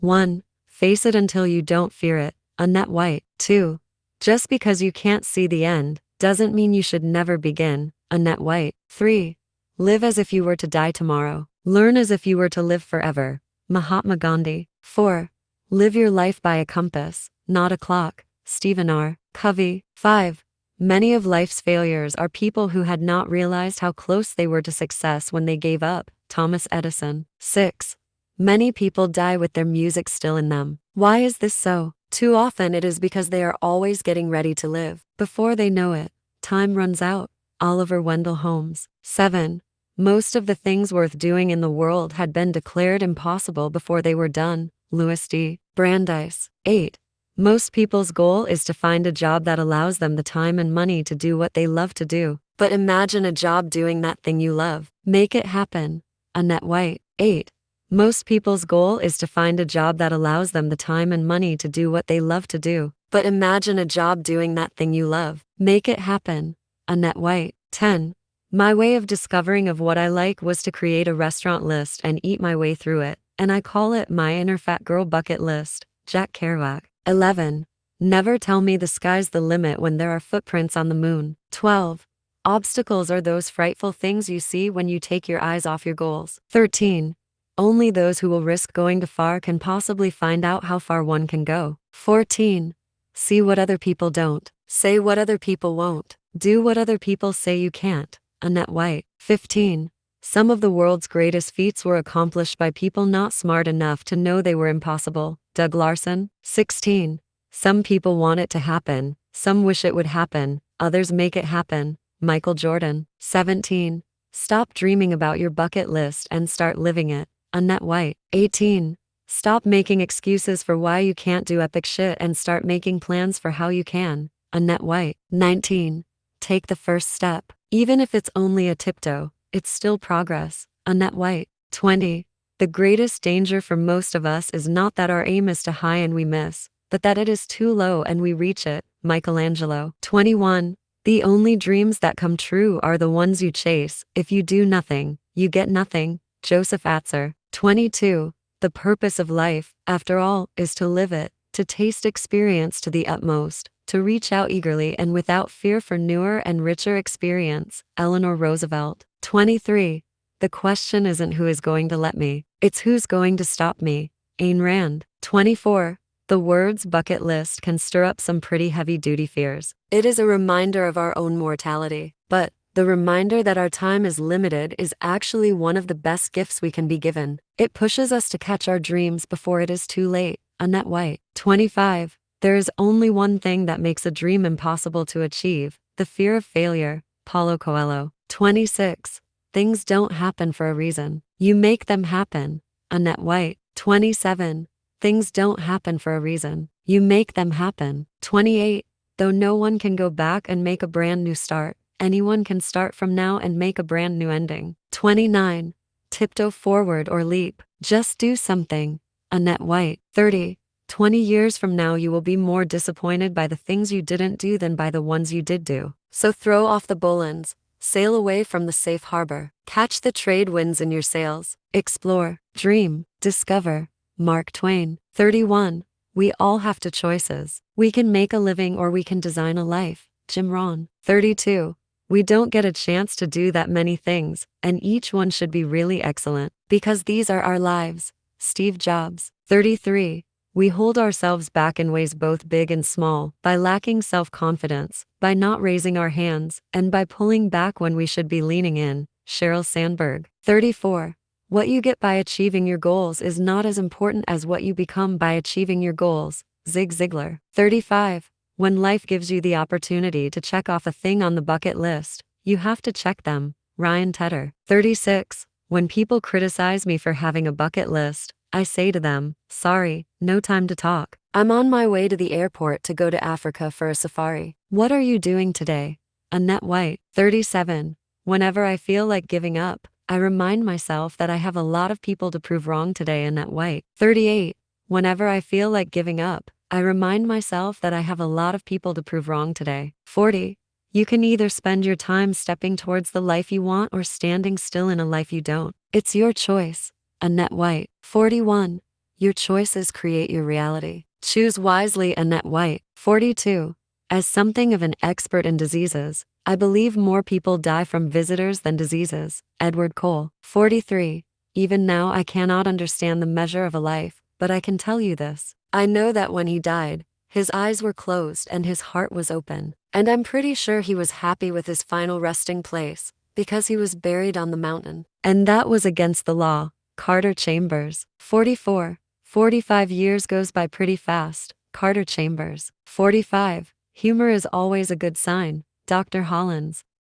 1. Face it until you don't fear it. Annette White. 2. Just because you can't see the end doesn't mean you should never begin. Annette White. 3. Live as if you were to die tomorrow. Learn as if you were to live forever. Mahatma Gandhi. 4. Live your life by a compass, not a clock. Stephen R. Covey. 5. Many of life's failures are people who had not realized how close they were to success when they gave up. Thomas Edison. 6. Many people die with their music still in them. Why is this so? Too often it is because they are always getting ready to live. Before they know it, time runs out. Oliver Wendell Holmes. 7. Most of the things worth doing in the world had been declared impossible before they were done. Louis D. Brandeis. 8. Most people's goal is to find a job that allows them the time and money to do what they love to do. But imagine a job doing that thing you love. Make it happen. Annette White. 8. Most people's goal is to find a job that allows them the time and money to do what they love to do. But imagine a job doing that thing you love. Make it happen. Annette White. 10. My way of discovering of what I like was to create a restaurant list and eat my way through it, and I call it my inner fat girl bucket list. Jack Kerouac. 11. Never tell me the sky's the limit when there are footprints on the moon. 12. Obstacles are those frightful things you see when you take your eyes off your goals. 13. Only those who will risk going too far can possibly find out how far one can go. 14. See what other people don't. Say what other people won't. Do what other people say you can't. Annette White. 15. Some of the world's greatest feats were accomplished by people not smart enough to know they were impossible. Doug Larson. 16. Some people want it to happen, some wish it would happen, others make it happen. Michael Jordan. 17. Stop dreaming about your bucket list and start living it. Annette White. 18. Stop making excuses for why you can't do epic shit and start making plans for how you can. Annette White. 19. Take the first step. Even if it's only a tiptoe, it's still progress. Annette White. 20. The greatest danger for most of us is not that our aim is too high and we miss, but that it is too low and we reach it. Michelangelo. 21. The only dreams that come true are the ones you chase. If you do nothing, you get nothing. Joseph Atzer. 22. The purpose of life, after all, is to live it, to taste experience to the utmost, to reach out eagerly and without fear for newer and richer experience. Eleanor Roosevelt. 23. The question isn't who is going to let me, it's who's going to stop me. Ayn Rand. 24. The words bucket list can stir up some pretty heavy-duty fears. It is a reminder of our own mortality, but the reminder that our time is limited is actually one of the best gifts we can be given. It pushes us to catch our dreams before it is too late. Annette White. 25. There is only one thing that makes a dream impossible to achieve, the fear of failure. Paulo Coelho. 26. Things don't happen for a reason. You make them happen. Annette White. 27. Things don't happen for a reason. You make them happen. 28. Though no one can go back and make a brand new start, anyone can start from now and make a brand new ending. 29. Tiptoe forward or leap. Just do something. Annette White. 30. 20 years from now you will be more disappointed by the things you didn't do than by the ones you did do. So throw off the bowlines. Sail away from the safe harbor. Catch the trade winds in your sails. Explore, dream, discover. Mark Twain. 31. We all have two choices. We can make a living or we can design a life. Jim Rohn. 32. We don't get a chance to do that many things, and each one should be really excellent, because these are our lives. Steve Jobs. 33. We hold ourselves back in ways both big and small, by lacking self-confidence, by not raising our hands, and by pulling back when we should be leaning in. Sheryl Sandberg. 34. What you get by achieving your goals is not as important as what you become by achieving your goals. Zig Ziglar. 35. When life gives you the opportunity to check off a thing on the bucket list, you have to check them. Ryan Tedder. 36. When people criticize me for having a bucket list, I say to them, sorry, no time to talk. I'm on my way to the airport to go to Africa for a safari. What are you doing today? Annette White. 37. Whenever I feel like giving up, I remind myself that I have a lot of people to prove wrong today. Annette White. 38. Whenever I feel like giving up, I remind myself that I have a lot of people to prove wrong today. 40. You can either spend your time stepping towards the life you want or standing still in a life you don't. It's your choice. Annette White. 41. Your choices create your reality. Choose wisely. Annette White, 42. As something of an expert in diseases, I believe more people die from visitors than diseases. Edward Cole, 43. Even now I cannot understand the measure of a life, but I can tell you this. I know that when he died, his eyes were closed and his heart was open. And I'm pretty sure he was happy with his final resting place, because he was buried on the mountain. And that was against the law. Carter Chambers, 44. 45 years goes by pretty fast. Carter Chambers, 45. Humor is always a good sign. Dr. Hollins,